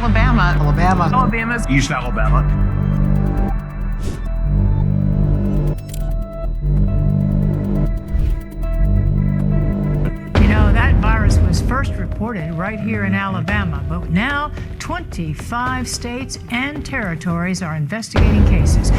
Alabama. Alabama. Alabama's East Alabama. You know, that virus was first reported right here in Alabama, but now 25 states and territories are investigating cases.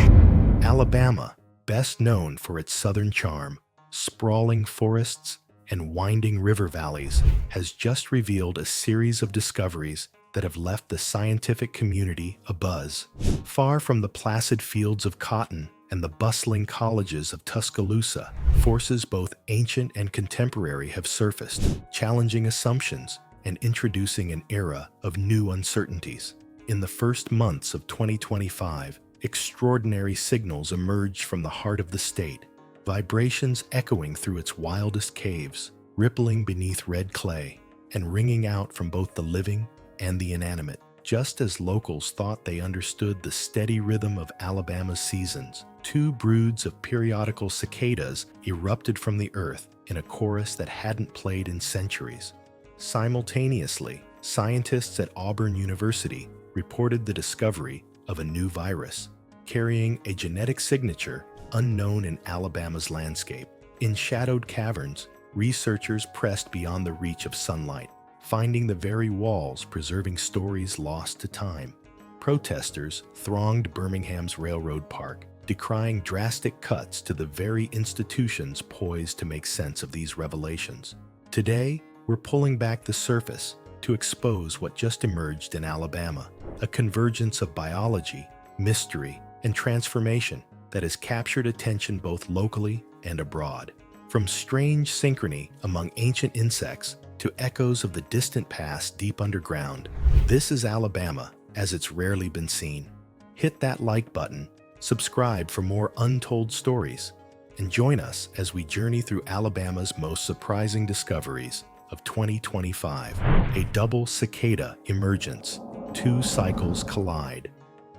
Alabama, best known for its southern charm, sprawling forests, and winding river valleys, has just revealed a series of discoveries that have left the scientific community abuzz. Far from the placid fields of cotton and the bustling colleges of Tuscaloosa, forces both ancient and contemporary have surfaced, challenging assumptions and introducing an era of new uncertainties. In the first months of 2025, extraordinary signals emerged from the heart of the state, vibrations echoing through its wildest caves, rippling beneath red clay, and ringing out from both the living and the inanimate. Just as locals thought they understood the steady rhythm of Alabama's seasons, two broods of periodical cicadas erupted from the earth in a chorus that hadn't played in centuries. Simultaneously, scientists at Auburn University reported the discovery of a new virus, carrying a genetic signature unknown in Alabama's landscape. In shadowed caverns, researchers pressed beyond the reach of sunlight, finding the very walls preserving stories lost to time. Protesters thronged Birmingham's Railroad Park, decrying drastic cuts to the very institutions poised to make sense of these revelations. Today, we're pulling back the surface to expose what just emerged in Alabama, a convergence of biology, mystery, and transformation that has captured attention both locally and abroad. From strange synchrony among ancient insects to echoes of the distant past deep underground, this is Alabama as it's rarely been seen. Hit that like button, subscribe for more untold stories, and join us as we journey through Alabama's most surprising discoveries of 2025. A double cicada emergence. Two cycles collide.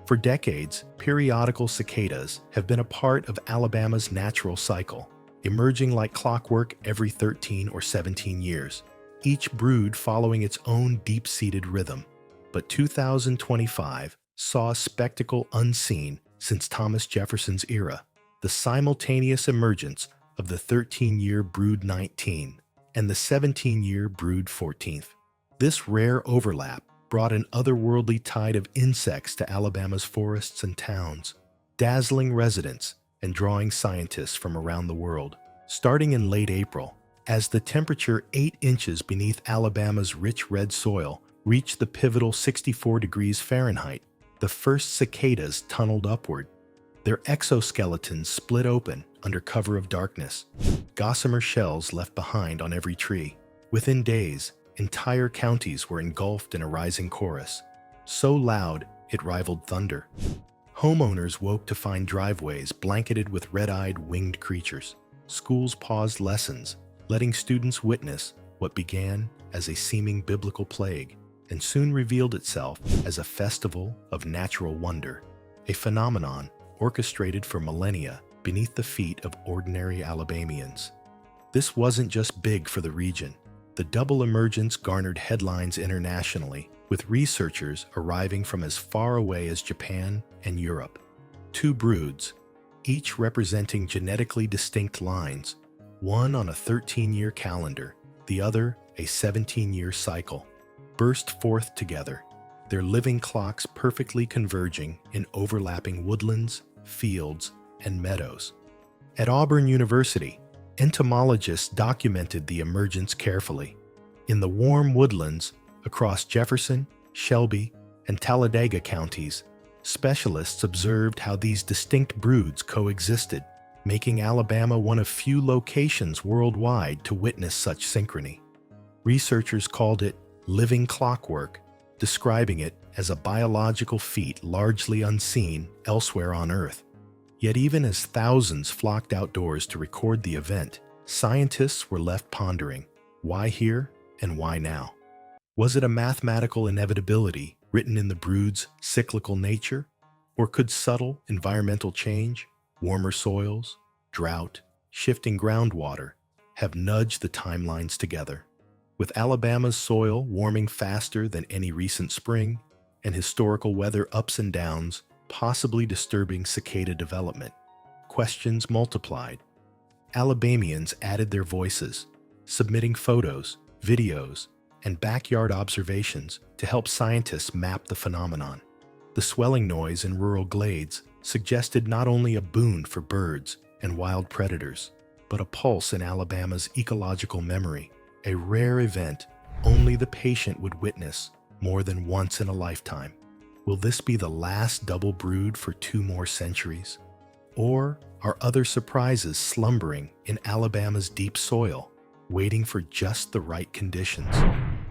For decades, periodical cicadas have been a part of Alabama's natural cycle, emerging like clockwork every 13 or 17 years, each brood following its own deep-seated rhythm. But 2025 saw a spectacle unseen since Thomas Jefferson's era, the simultaneous emergence of the 13-year brood 19 and the 17-year brood 14th. This rare overlap brought an otherworldly tide of insects to Alabama's forests and towns, dazzling residents and drawing scientists from around the world. Starting in late April, as the temperature 8 inches beneath Alabama's rich red soil reached the pivotal 64 degrees Fahrenheit, the first cicadas tunneled upward. Their exoskeletons split open under cover of darkness, gossamer shells left behind on every tree. Within days, entire counties were engulfed in a rising chorus, so loud it rivaled thunder. Homeowners woke to find driveways blanketed with red-eyed winged creatures. Schools paused lessons, letting students witness what began as a seeming biblical plague and soon revealed itself as a festival of natural wonder, a phenomenon orchestrated for millennia beneath the feet of ordinary Alabamians. This wasn't just big for the region. The double emergence garnered headlines internationally, with researchers arriving from as far away as Japan and Europe. Two broods, each representing genetically distinct lines, one on a 13-year calendar, the other a 17-year cycle, burst forth together, their living clocks perfectly converging in overlapping woodlands, fields, and meadows. At Auburn University, entomologists documented the emergence carefully. In the warm woodlands across Jefferson, Shelby, and Talladega counties, specialists observed how these distinct broods coexisted, making Alabama one of few locations worldwide to witness such synchrony. Researchers called it living clockwork, describing it as a biological feat largely unseen elsewhere on Earth. Yet even as thousands flocked outdoors to record the event, scientists were left pondering, why here and why now? Was it a mathematical inevitability written in the brood's cyclical nature? Or could subtle environmental change, warmer soils, drought, shifting groundwater, have nudged the timelines together? With Alabama's soil warming faster than any recent spring, and historical weather ups and downs, possibly disturbing cicada development. Questions multiplied. Alabamians added their voices, submitting photos, videos, and backyard observations to help scientists map the phenomenon. The swelling noise in rural glades suggested not only a boon for birds and wild predators, but a pulse in Alabama's ecological memory, a rare event only the patient would witness more than once in a lifetime. Will this be the last double brood for 2 more centuries? Or are other surprises slumbering in Alabama's deep soil, waiting for just the right conditions?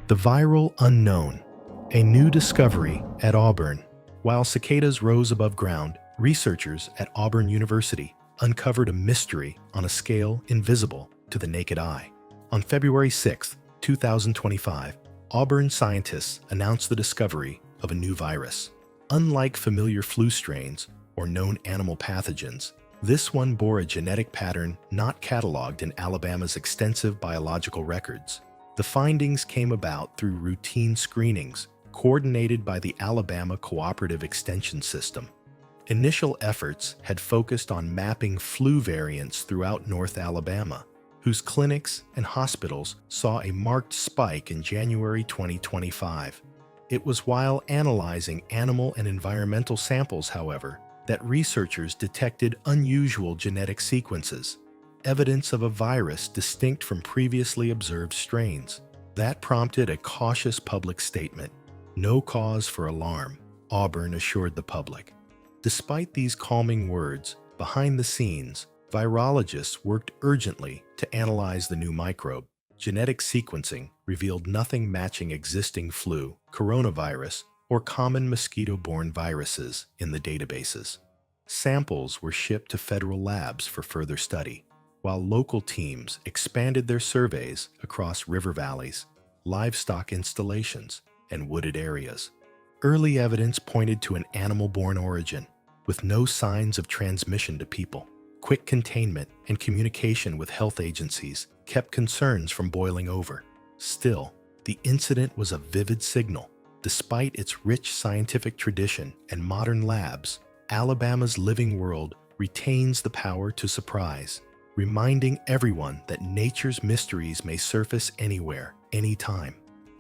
The viral unknown, a new discovery at Auburn. While cicadas rose above ground, researchers at Auburn University uncovered a mystery on a scale invisible to the naked eye. On February 6, 2025, Auburn scientists announced the discovery of a new virus. Unlike familiar flu strains or known animal pathogens, this one bore a genetic pattern not cataloged in Alabama's extensive biological records. The findings came about through routine screenings coordinated by the Alabama Cooperative Extension System. Initial efforts had focused on mapping flu variants throughout North Alabama, whose clinics and hospitals saw a marked spike in January 2025. It was while analyzing animal and environmental samples, however, that researchers detected unusual genetic sequences, evidence of a virus distinct from previously observed strains. That prompted a cautious public statement. No cause for alarm, Auburn assured the public. Despite these calming words, behind the scenes, virologists worked urgently to analyze the new microbe. Genetic sequencing revealed nothing matching existing flu, coronavirus, or common mosquito-borne viruses in the databases. Samples were shipped to federal labs for further study, while local teams expanded their surveys across river valleys, livestock installations, and wooded areas. Early evidence pointed to an animal-borne origin, with no signs of transmission to people. Quick containment and communication with health agencies kept concerns from boiling over. Still, the incident was a vivid signal. Despite its rich scientific tradition and modern labs, Alabama's living world retains the power to surprise, reminding everyone that nature's mysteries may surface anywhere, anytime.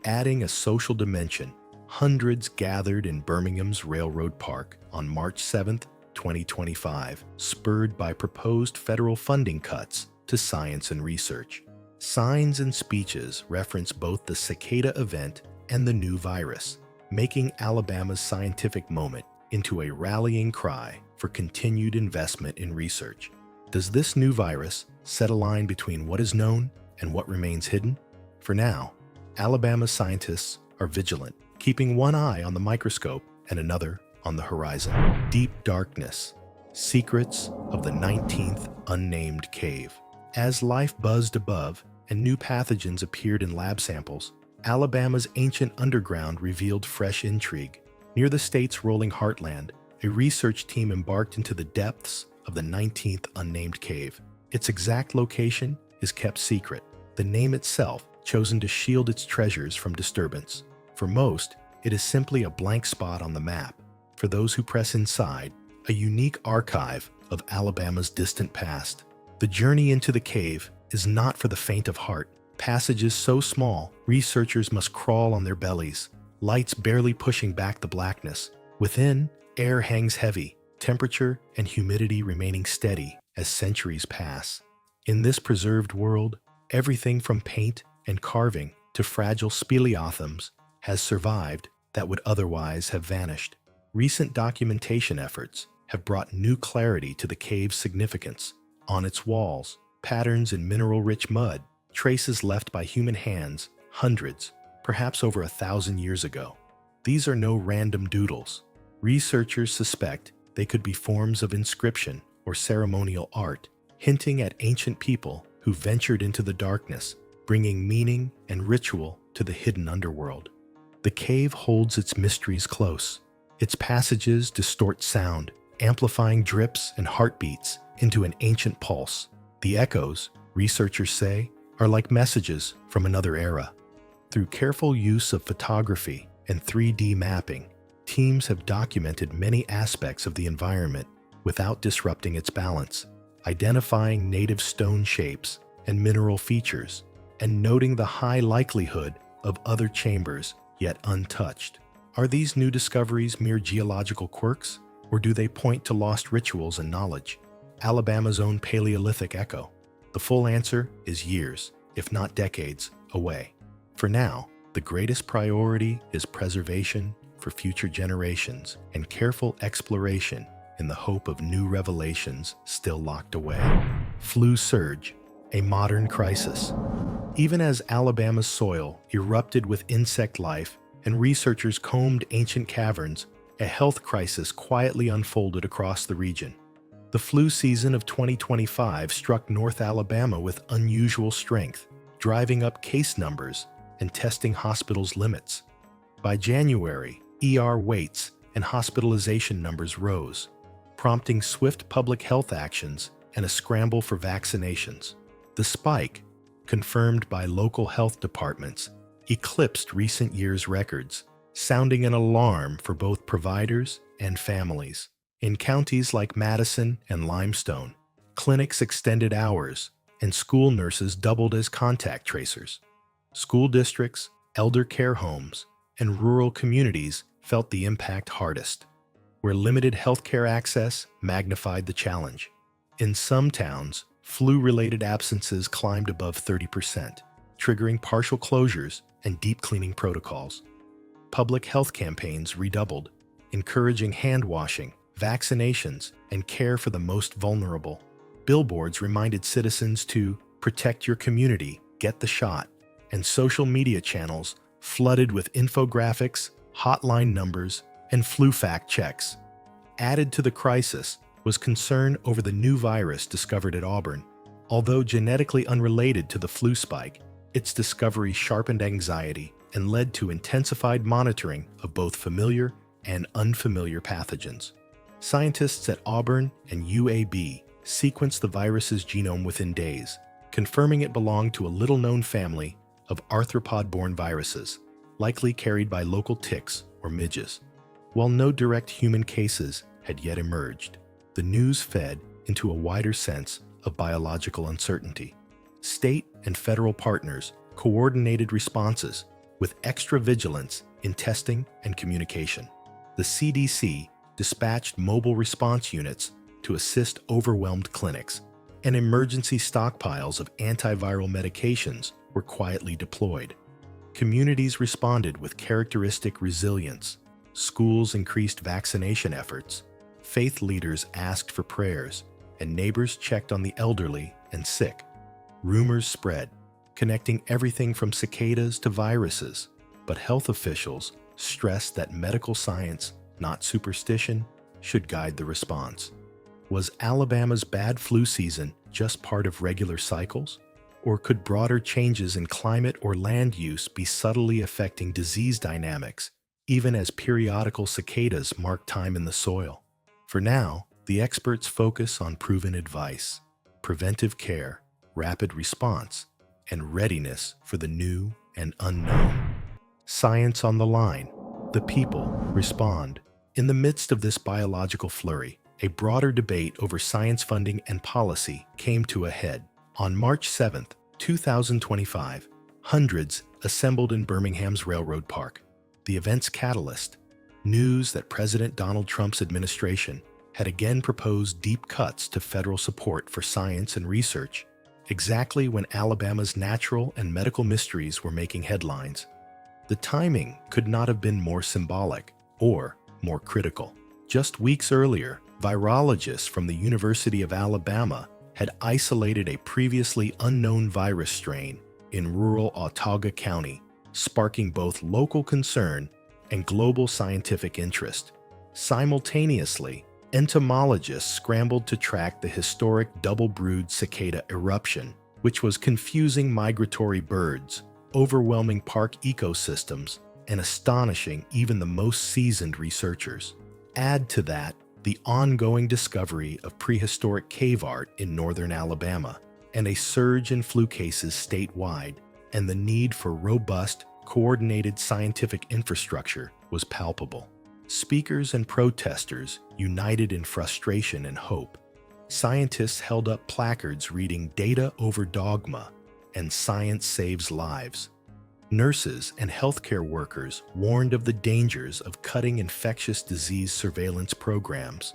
Adding a social dimension, hundreds gathered in Birmingham's Railroad Park on March 7, 2025, spurred by proposed federal funding cuts to science and research. Signs and speeches reference both the cicada event and the new virus, making Alabama's scientific moment into a rallying cry for continued investment in research. Does this new virus set a line between what is known and what remains hidden? For now, Alabama scientists are vigilant, keeping one eye on the microscope and another on the horizon. Deep darkness, secrets of the 19th unnamed cave. As life buzzed above and new pathogens appeared in lab samples, Alabama's ancient underground revealed fresh intrigue. Near the state's rolling heartland, a research team embarked into the depths of the 19th unnamed cave. Its exact location is kept secret, the name itself chosen to shield its treasures from disturbance. For most, it is simply a blank spot on the map. For those who press inside, a unique archive of Alabama's distant past. The journey into the cave is not for the faint of heart. Passages so small, researchers must crawl on their bellies, lights barely pushing back the blackness. Within, air hangs heavy, temperature and humidity remaining steady as centuries pass. In this preserved world, everything from paint and carving to fragile speleothems has survived that would otherwise have vanished. Recent documentation efforts have brought new clarity to the cave's significance. On its walls, patterns in mineral-rich mud, traces left by human hands hundreds, perhaps over 1,000 years ago. These are no random doodles. Researchers suspect they could be forms of inscription or ceremonial art, hinting at ancient people who ventured into the darkness, bringing meaning and ritual to the hidden underworld. The cave holds its mysteries close. Its passages distort sound, amplifying drips and heartbeats into an ancient pulse. The echoes, researchers say, are like messages from another era. Through careful use of photography and 3D mapping, teams have documented many aspects of the environment without disrupting its balance, identifying native stone shapes and mineral features, and noting the high likelihood of other chambers yet untouched. Are these new discoveries mere geological quirks, or do they point to lost rituals and knowledge? Alabama's own Paleolithic echo? The full answer is years, if not decades, away. For now, the greatest priority is preservation for future generations and careful exploration in the hope of new revelations still locked away. Flu surge, a modern crisis. Even as Alabama's soil erupted with insect life and researchers combed ancient caverns, a health crisis quietly unfolded across the region. The flu season of 2025 struck North Alabama with unusual strength, driving up case numbers and testing hospitals' limits. By January, ER waits and hospitalization numbers rose, prompting swift public health actions and a scramble for vaccinations. The spike, confirmed by local health departments, eclipsed recent years' records, sounding an alarm for both providers and families. In counties like Madison and Limestone, clinics extended hours and school nurses doubled as contact tracers. School districts, elder care homes, and rural communities felt the impact hardest, where limited healthcare access magnified the challenge. In some towns, flu-related absences climbed above 30%, triggering partial closures and deep cleaning protocols. Public health campaigns redoubled, encouraging hand washing, vaccinations, and care for the most vulnerable. Billboards reminded citizens to protect your community, get the shot, and social media channels flooded with infographics, hotline numbers, and flu fact checks. Added to the crisis was concern over the new virus discovered at Auburn. Although genetically unrelated to the flu spike, its discovery sharpened anxiety and led to intensified monitoring of both familiar and unfamiliar pathogens. Scientists at Auburn and UAB sequenced the virus's genome within days, confirming it belonged to a little-known family of arthropod-borne viruses, likely carried by local ticks or midges. While no direct human cases had yet emerged, the news fed into a wider sense of biological uncertainty. State and federal partners coordinated responses with extra vigilance in testing and communication. The CDC dispatched mobile response units to assist overwhelmed clinics, and emergency stockpiles of antiviral medications were quietly deployed. Communities responded with characteristic resilience. Schools increased vaccination efforts. Faith leaders asked for prayers, and neighbors checked on the elderly and sick. Rumors spread, connecting everything from cicadas to viruses, but health officials stressed that medical science, not superstition, should guide the response. Was Alabama's bad flu season just part of regular cycles? Or could broader changes in climate or land use be subtly affecting disease dynamics, even as periodical cicadas mark time in the soil? For now, the experts focus on proven advice, preventive care, rapid response, and readiness for the new and unknown. Science on the line. The people respond. In the midst of this biological flurry, a broader debate over science funding and policy came to a head. On March 7, 2025, hundreds assembled in Birmingham's Railroad Park. The event's catalyst, news that President Donald Trump's administration had again proposed deep cuts to federal support for science and research, exactly when Alabama's natural and medical mysteries were making headlines. The timing could not have been more symbolic or more critical. Just weeks earlier, virologists from the University of Alabama had isolated a previously unknown virus strain in rural Autauga County, sparking both local concern and global scientific interest. Simultaneously, entomologists scrambled to track the historic double-brood cicada eruption, which was confusing migratory birds, overwhelming park ecosystems, and astonishing even the most seasoned researchers. Add to that the ongoing discovery of prehistoric cave art in northern Alabama, and a surge in flu cases statewide, and the need for robust, coordinated scientific infrastructure was palpable. Speakers and protesters united in frustration and hope. Scientists held up placards reading "Data over dogma" and "Science saves lives." Nurses and healthcare workers warned of the dangers of cutting infectious disease surveillance programs.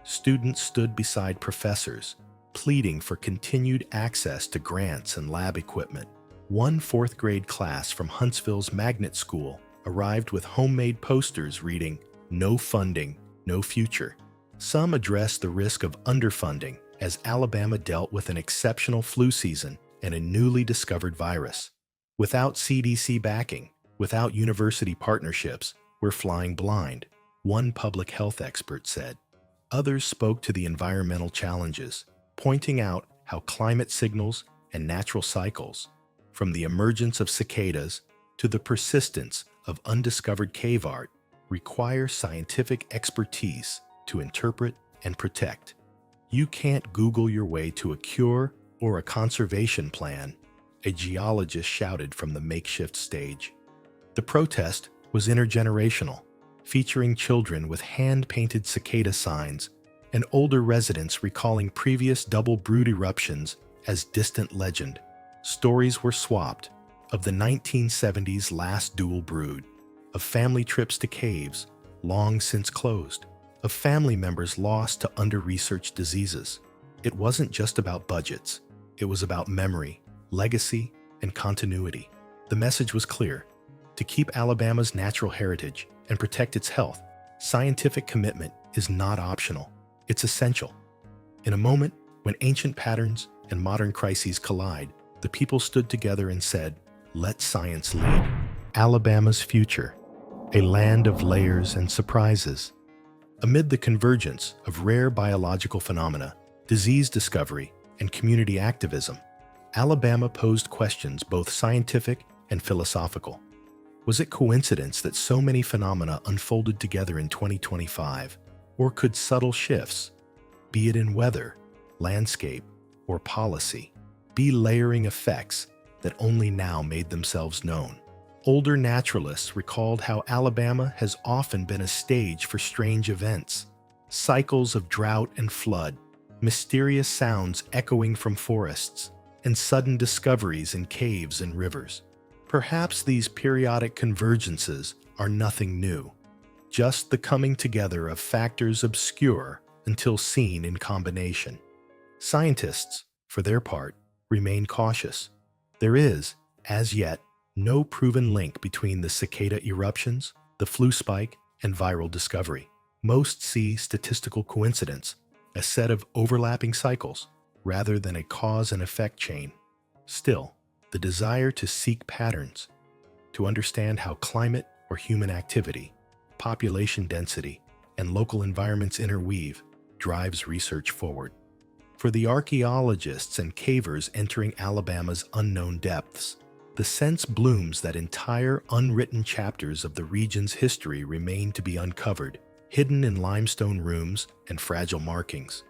Students stood beside professors, pleading for continued access to grants and lab equipment. One fourth-grade class from Huntsville's Magnet School arrived with homemade posters reading, "No funding, no future." Some addressed the risk of underfunding as Alabama dealt with an exceptional flu season and a newly discovered virus. "Without CDC backing, without university partnerships, we're flying blind," one public health expert said. Others spoke to the environmental challenges, pointing out how climate signals and natural cycles, from the emergence of cicadas to the persistence of undiscovered cave art, require scientific expertise to interpret and protect. You can't Google your way to a cure or a conservation plan, a geologist shouted from the makeshift stage. The protest was intergenerational, featuring children with hand-painted cicada signs and older residents recalling previous double brood eruptions as distant legend. Stories were swapped of the 1970s last dual brood, of family trips to caves long since closed, of family members lost to under-researched diseases. It wasn't just about budgets. It was about memory, legacy, and continuity. The message was clear. To keep Alabama's natural heritage and protect its health, scientific commitment is not optional. It's essential. In a moment when ancient patterns and modern crises collide, the people stood together and said, "Let science lead." Alabama's future, a land of layers and surprises. Amid the convergence of rare biological phenomena, disease discovery, and community activism, Alabama posed questions both scientific and philosophical. Was it coincidence that so many phenomena unfolded together in 2025, or could subtle shifts, be it in weather, landscape, or policy, be layering effects that only now made themselves known? Older naturalists recalled how Alabama has often been a stage for strange events, cycles of drought and flood, mysterious sounds echoing from forests, and sudden discoveries in caves and rivers. Perhaps these periodic convergences are nothing new, just the coming together of factors obscure until seen in combination. Scientists, for their part, remain cautious. There is, as yet, no proven link between the cicada eruptions, the flu spike, and viral discovery. Most see statistical coincidence, a set of overlapping cycles, rather than a cause and effect chain. Still, the desire to seek patterns, to understand how climate or human activity, population density, and local environments interweave, drives research forward. For the archaeologists and cavers entering Alabama's unknown depths, the sense blooms that entire unwritten chapters of the region's history remain to be uncovered, hidden in limestone rooms and fragile markings.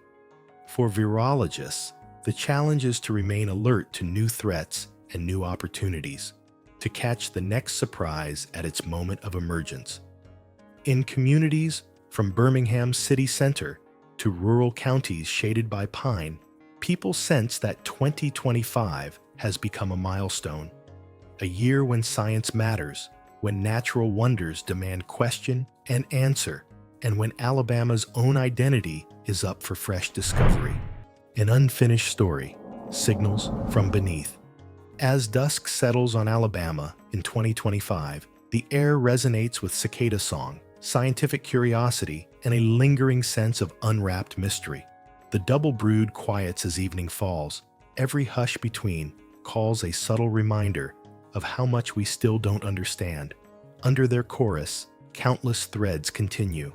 For virologists, the challenge is to remain alert to new threats and new opportunities, to catch the next surprise at its moment of emergence. In communities from Birmingham's city center to rural counties shaded by pine, people sense that 2025 has become a milestone. A year when science matters, when natural wonders demand question and answer, and when Alabama's own identity is up for fresh discovery. An unfinished story, signals from beneath. As dusk settles on Alabama in 2025, the air resonates with cicada song, scientific curiosity, and a lingering sense of unwrapped mystery. The double brood quiets as evening falls. Every hush between calls a subtle reminder of how much we still don't understand. Under their chorus, countless threads continue.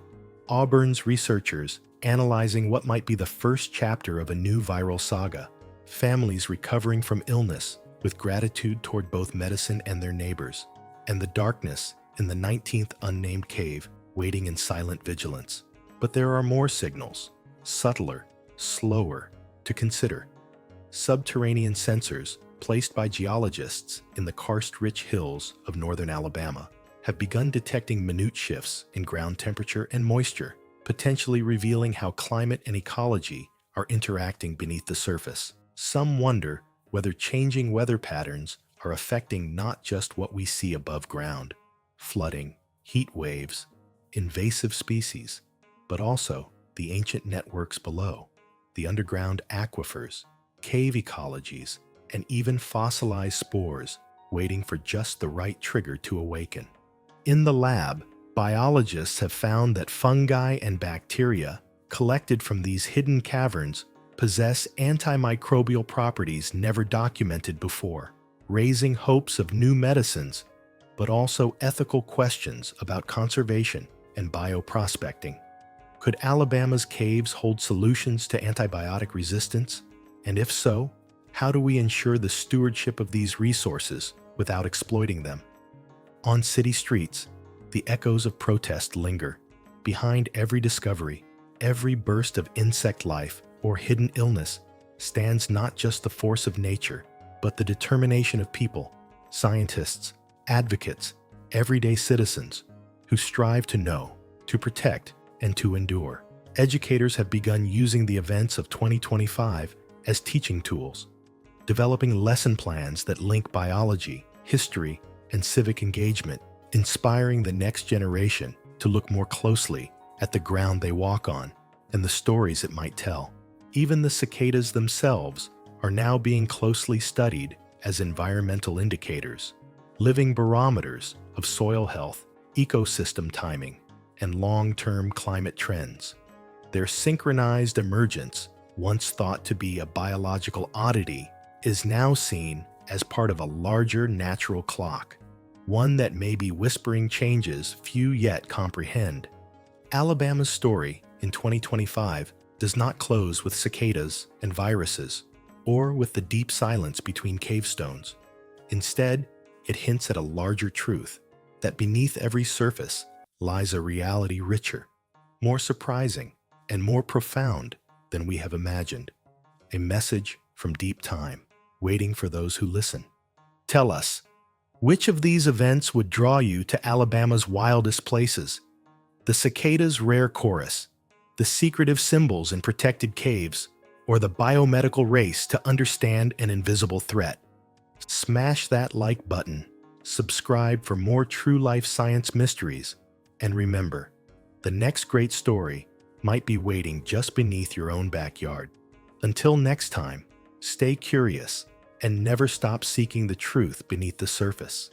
Auburn's researchers analyzing what might be the first chapter of a new viral saga. Families recovering from illness with gratitude toward both medicine and their neighbors. And the darkness in the 19th unnamed cave waiting in silent vigilance. But there are more signals, subtler, slower, to consider. Subterranean sensors placed by geologists in the karst-rich hills of northern Alabama. have begun detecting minute shifts in ground temperature and moisture, potentially revealing how climate and ecology are interacting beneath the surface. Some wonder whether changing weather patterns are affecting not just what we see above ground, flooding, heat waves, invasive species, but also the ancient networks below, the underground aquifers, cave ecologies, and even fossilized spores waiting for just the right trigger to awaken. In the lab, biologists have found that fungi and bacteria collected from these hidden caverns possess antimicrobial properties never documented before, raising hopes of new medicines, but also ethical questions about conservation and bioprospecting. Could Alabama's caves hold solutions to antibiotic resistance? And if so, how do we ensure the stewardship of these resources without exploiting them? On city streets, the echoes of protest linger. Behind every discovery, every burst of insect life or hidden illness stands not just the force of nature, but the determination of people, scientists, advocates, everyday citizens who strive to know, to protect, and to endure. Educators have begun using the events of 2025 as teaching tools, developing lesson plans that link biology, history, and civic engagement, inspiring the next generation to look more closely at the ground they walk on and the stories it might tell. Even the cicadas themselves are now being closely studied as environmental indicators, living barometers of soil health, ecosystem timing, and long-term climate trends. Their synchronized emergence, once thought to be a biological oddity, is now seen as part of a larger natural clock, one that may be whispering changes few yet comprehend. Alabama's story in 2025 does not close with cicadas and viruses, or with the deep silence between cave stones. Instead, it hints at a larger truth, that beneath every surface lies a reality richer, more surprising, and more profound than we have imagined. A message from deep time, waiting for those who listen. Tell us, which of these events would draw you to Alabama's wildest places? The cicada's rare chorus, the secretive symbols in protected caves, or the biomedical race to understand an invisible threat? Smash that like button, subscribe for more true life science mysteries, and remember, the next great story might be waiting just beneath your own backyard. Until next time, stay curious and never stop seeking the truth beneath the surface.